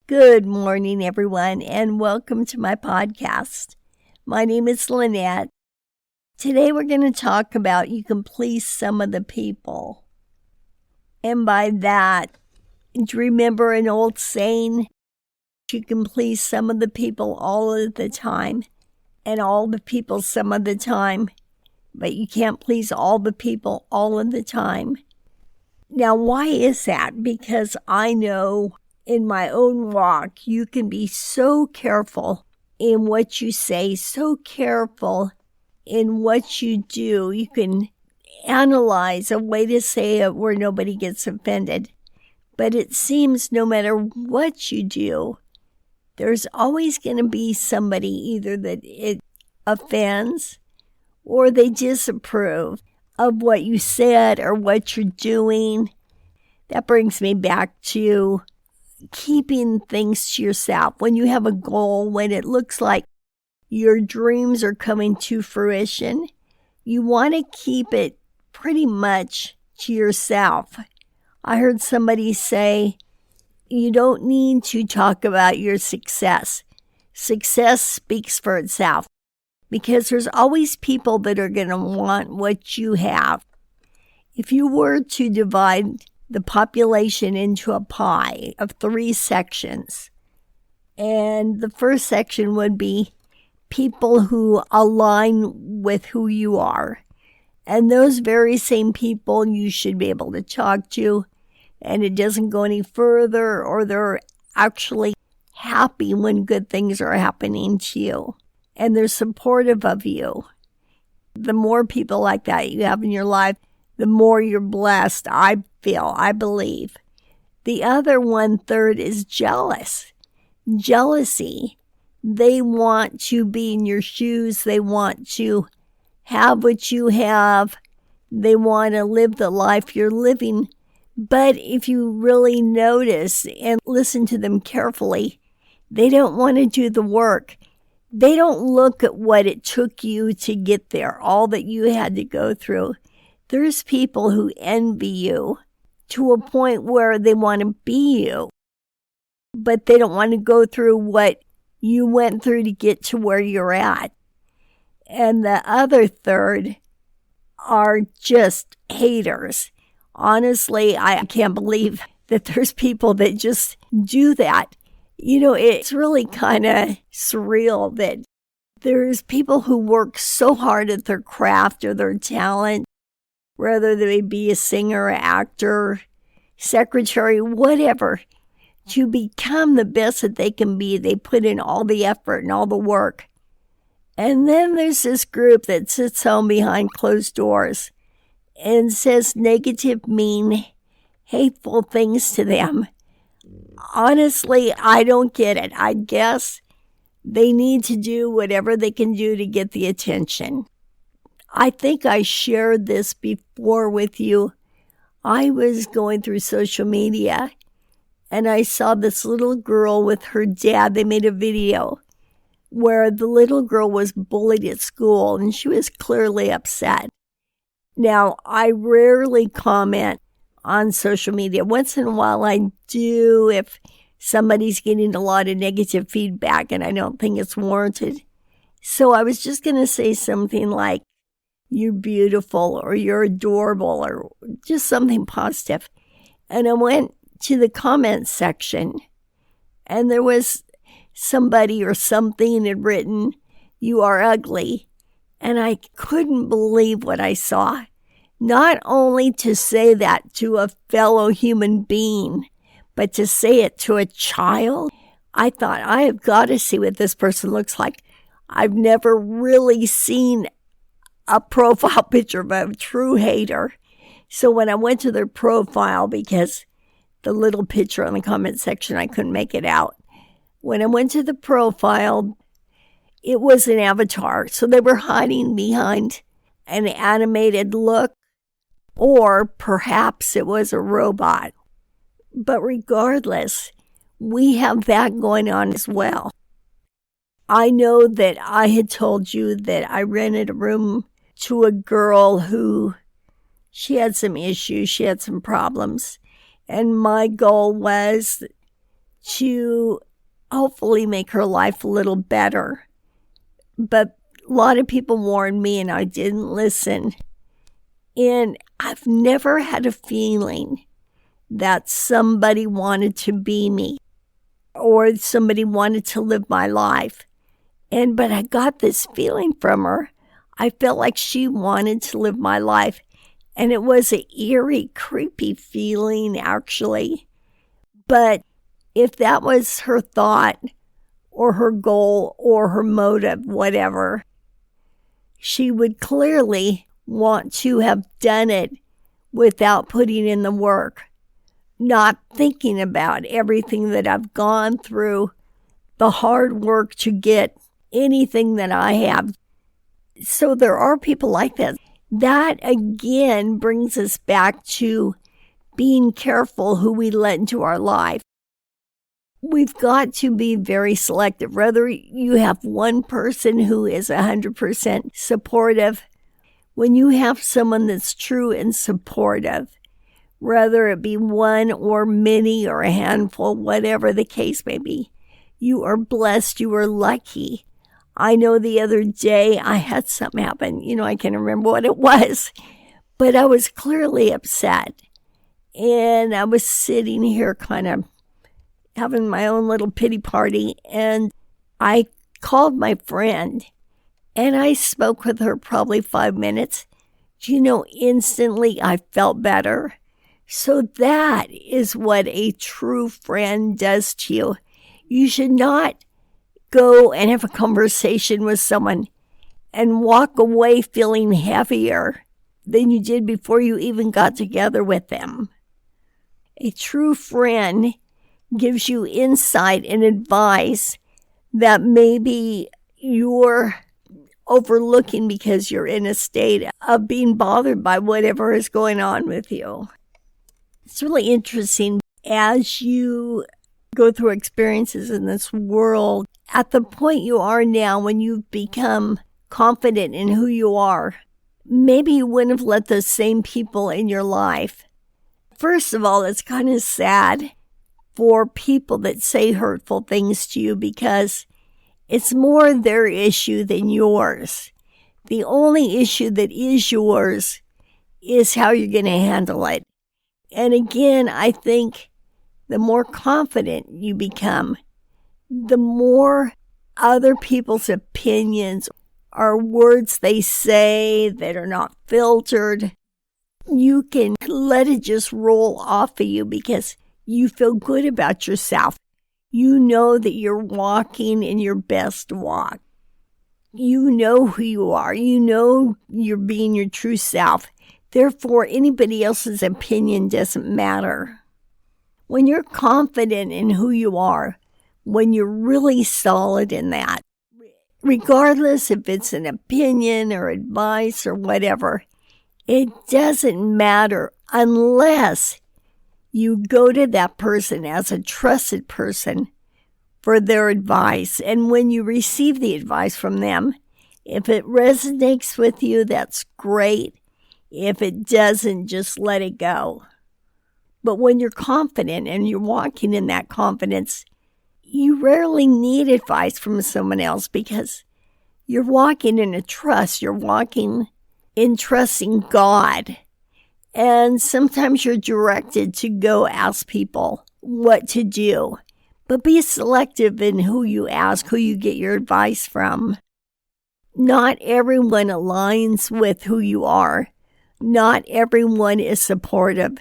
Good morning, everyone, and welcome to my podcast. My name is Lynette. Today we're going to talk about you can please some of the people. And by that, do you remember an old saying? You can please some of the people all of the time, and all the people some of the time, but you can't please all the people all of the time. Now, why is that? Because I know in my own walk, you can be so careful in what you say, so careful in what you do. You can analyze a way to say it where nobody gets offended. But it seems no matter what you do, there's always going to be somebody either that it offends or they disapprove of what you said or what you're doing. That brings me back to keeping things to yourself. When you have a goal, when it looks like your dreams are coming to fruition, you want to keep it pretty much to yourself. I heard somebody say, you don't need to talk about your success. Success speaks for itself because there's always people that are going to want what you have. If you were to divide the population into a pie of 3 sections, and the first section would be people who align with who you are. And those very same people you should be able to talk to, and it doesn't go any further, or they're actually happy when good things are happening to you, and they're supportive of you. The more people like that you have in your life, the more you're blessed, I believe. The other 1/3 is jealousy. They want to be in your shoes. They want to have what you have. They want to live the life you're living. But if you really notice and listen to them carefully, they don't want to do the work. They don't look at what it took you to get there, all that you had to go through. There's people who envy you to a point where they want to be you, but they don't want to go through what you went through to get to where you're at. And the other 1/3 are just haters. Honestly, I can't believe that there's people that just do that. You know, it's really kind of surreal that there's people who work so hard at their craft or their talent, whether they be a singer, actor, secretary, whatever, to become the best that they can be. They put in all the effort and all the work. And then there's this group that sits home behind closed doors and says negative, mean, hateful things to them. Honestly, I don't get it. I guess they need to do whatever they can do to get the attention. I think I shared this before with you. I was going through social media and I saw this little girl with her dad. They made a video where the little girl was bullied at school and she was clearly upset. Now, I rarely comment on social media. Once in a while I do if somebody's getting a lot of negative feedback and I don't think it's warranted. So I was just going to say something like, you're beautiful or you're adorable or just something positive. And I went to the comments section and there was somebody or something had written, you are ugly. And I couldn't believe what I saw. Not only to say that to a fellow human being, but to say it to a child. I thought, I have got to see what this person looks like. I've never really seen a profile picture of a true hater. So when I went to their profile, because the little picture on the comment section, I couldn't make it out. When I went to the profile, it was an avatar. So they were hiding behind an animated look, or perhaps it was a robot. But regardless, we have that going on as well. I know that I had told you that I rented a room to a girl who, she had some issues, she had some problems. And my goal was to hopefully make her life a little better. But a lot of people warned me and I didn't listen. And I've never had a feeling that somebody wanted to be me or somebody wanted to live my life. But I got this feeling from her. I felt like she wanted to live my life. And it was an eerie, creepy feeling, actually. But if that was her thought or her goal or her motive, whatever, she would clearly want to have done it without putting in the work, not thinking about everything that I've gone through, the hard work to get anything that I have. So there are people like that. That again brings us back to being careful who we let into our life. We've got to be very selective. Whether you have one person who is 100% supportive, when you have someone that's true and supportive, whether it be one or many or a handful, whatever the case may be, you are blessed, you are lucky. I know the other day I had something happen. I can't remember what it was, but I was clearly upset. And I was sitting here kind of having my own little pity party, and I called my friend, and I spoke with her probably 5 minutes. Instantly I felt better. So that is what a true friend does to you. You should not go and have a conversation with someone and walk away feeling heavier than you did before you even got together with them. A true friend gives you insight and advice that maybe you're overlooking because you're in a state of being bothered by whatever is going on with you. It's really interesting as you go through experiences in this world. At the point you are now, when you've become confident in who you are, maybe you wouldn't have let those same people in your life. First of all, it's kind of sad for people that say hurtful things to you because it's more their issue than yours. The only issue that is yours is how you're going to handle it. And again, I think the more confident you become, the more other people's opinions or words they say that are not filtered, you can let it just roll off of you because you feel good about yourself. You know that you're walking in your best walk. You know who you are. You know you're being your true self. Therefore, anybody else's opinion doesn't matter. When you're confident in who you are, when you're really solid in that, regardless if it's an opinion or advice or whatever, it doesn't matter unless you go to that person as a trusted person for their advice. And when you receive the advice from them, if it resonates with you, that's great. If it doesn't, just let it go. But when you're confident and you're walking in that confidence, you rarely need advice from someone else because you're walking in a trust. You're walking in trusting God. And sometimes you're directed to go ask people what to do. But be selective in who you ask, who you get your advice from. Not everyone aligns with who you are. Not everyone is supportive.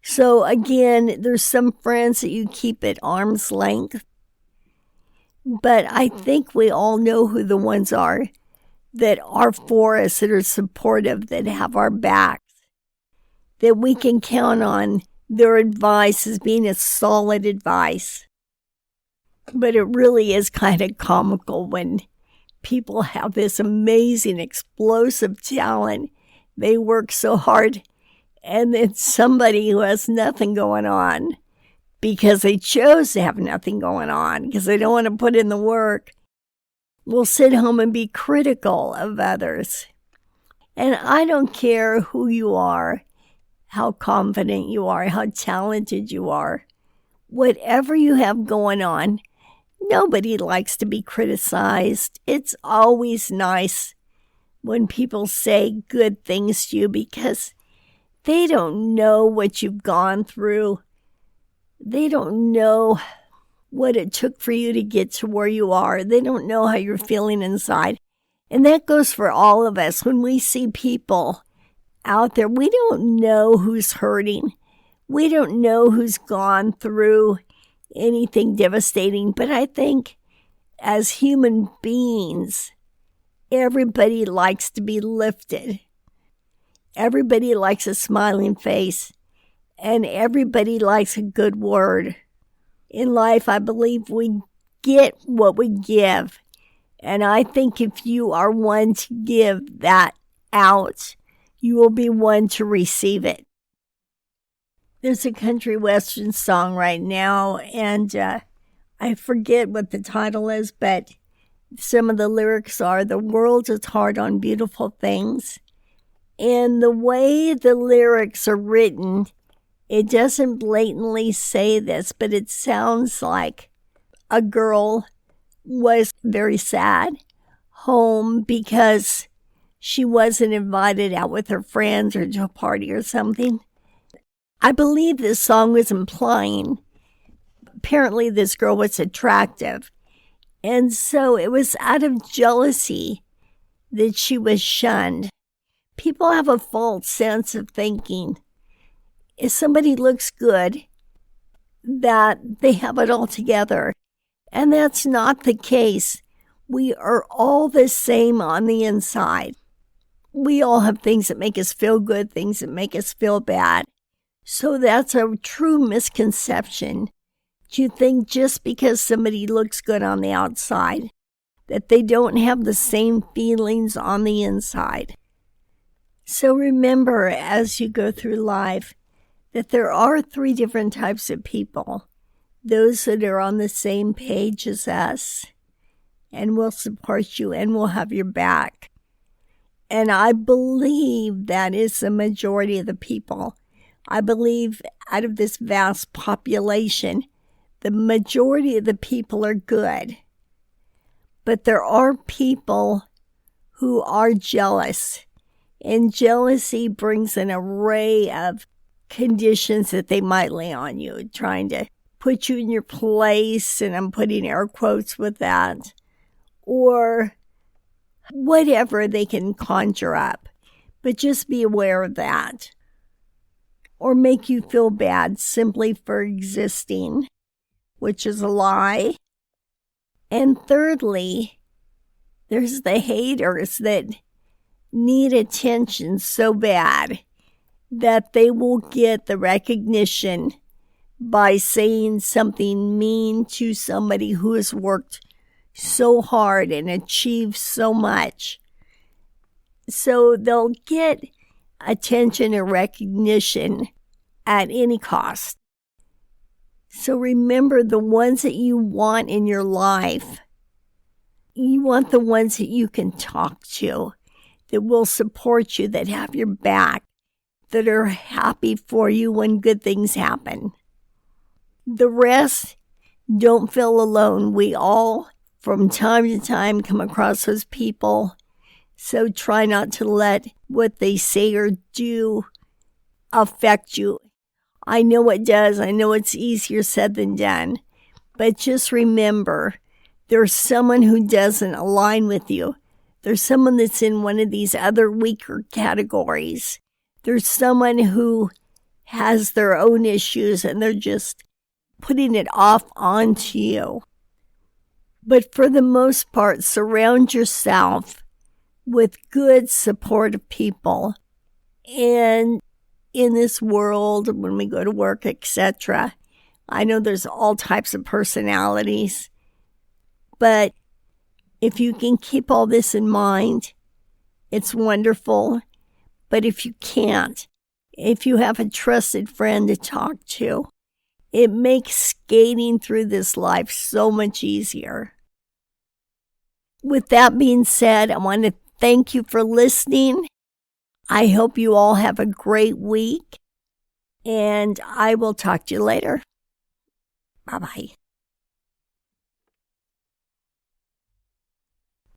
So again, there's some friends that you keep at arm's length. But I think we all know who the ones are that are for us, that are supportive, that have our backs, that we can count on their advice as being a solid advice. But it really is kind of comical when people have this amazing, explosive talent. They work so hard, and then somebody who has nothing going on because they chose to have nothing going on, because they don't want to put in the work, will sit home and be critical of others. And I don't care who you are, how confident you are, how talented you are. whatever you have going on, nobody likes to be criticized. It's always nice when people say good things to you because they don't know what you've gone through. They don't know what it took for you to get to where you are. They don't know how you're feeling inside. And that goes for all of us. When we see people out there, we don't know who's hurting. We don't know who's gone through anything devastating. But I think as human beings, everybody likes to be lifted. Everybody likes a smiling face. And everybody likes a good word. In life, I believe we get what we give. And I think if you are one to give that out, you will be one to receive it. There's a country western song right now, and I forget what the title is, but some of the lyrics are, "The world is hard on beautiful things." And the way the lyrics are written, it doesn't blatantly say this, but it sounds like a girl was very sad home because she wasn't invited out with her friends or to a party or something. I believe this song was implying apparently this girl was attractive. And so it was out of jealousy that she was shunned. People have a false sense of thinking if somebody looks good, that they have it all together. And that's not the case. We are all the same on the inside. We all have things that make us feel good, things that make us feel bad. So that's a true misconception to think just because somebody looks good on the outside, that they don't have the same feelings on the inside. So remember, as you go through life, that there are 3 different types of people. Those that are on the same page as us and will support you and will have your back. And I believe that is the majority of the people. I believe out of this vast population, the majority of the people are good. But there are people who are jealous. And jealousy brings an array of conditions that they might lay on you, trying to put you in your place, and I'm putting air quotes with that, or whatever they can conjure up. But just be aware of that. Or make you feel bad simply for existing, which is a lie. And thirdly, there's the haters that need attention so bad that they will get the recognition by saying something mean to somebody who has worked so hard and achieved so much. So they'll get attention and recognition at any cost. So remember, the ones that you want in your life, you want the ones that you can talk to, that will support you, that have your back, that are happy for you when good things happen. The rest, don't feel alone. We all, from time to time, come across those people. So try not to let what they say or do affect you. I know it does. I know it's easier said than done. But just remember, there's someone who doesn't align with you. There's someone that's in one of these other weaker categories. There's someone who has their own issues and they're just putting it off onto you. But for the most part, surround yourself with good, supportive people. And in this world, when we go to work, etc., I know there's all types of personalities. But if you can keep all this in mind, it's wonderful. But if you can't, if you have a trusted friend to talk to, it makes skating through this life so much easier. With that being said, I want to thank you for listening. I hope you all have a great week, and I will talk to you later. Bye-bye.